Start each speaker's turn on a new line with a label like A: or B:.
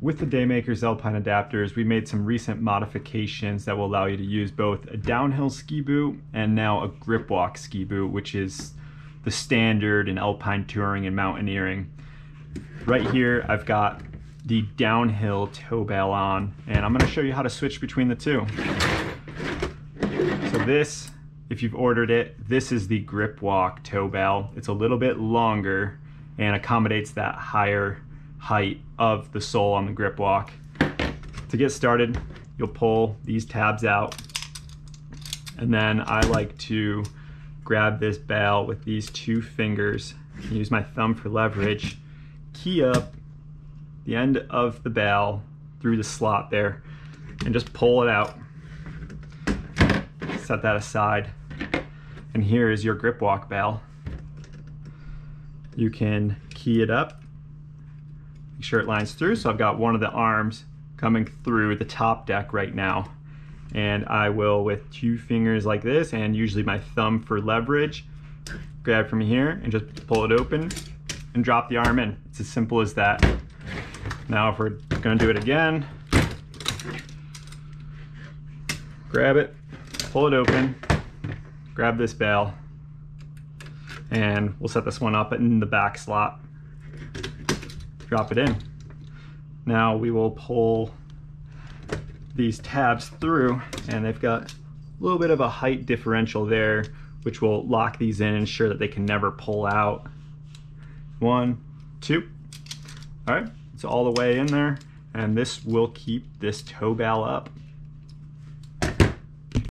A: With the Daymakers Alpine adapters, we made some recent modifications that will allow you to use both a downhill ski boot and now a Gripwalk ski boot, which is the standard in Alpine touring and mountaineering. Right here, I've got the downhill toe bail on, and I'm going to show you how to switch between the two. So this, if you've ordered it, this is the Gripwalk Toe Bail. It's a little bit longer and accommodates that higher height of the sole on the Gripwalk. To get started, you'll pull these tabs out, and then I like to grab this bail with these two fingers, use my thumb for leverage, key up the end of the bail through the slot there, and just pull it out. Set that aside, and here is your Gripwalk bail. You can key it up, make sure it lines through. So I've got one of the arms coming through the top deck right now, and I will, with two fingers like this and usually my thumb for leverage, grab from here and just pull it open and drop the arm in. It's as simple as that. Now if we're going to do it again, grab it, pull it open, grab this bail, and we'll set this one up in the back slot. Drop it in. Now we will pull these tabs through, and they've got a little bit of a height differential there, which will lock these in and ensure that they can never pull out. 1, 2. All right, it's all the way in there, and this will keep this toe bail up.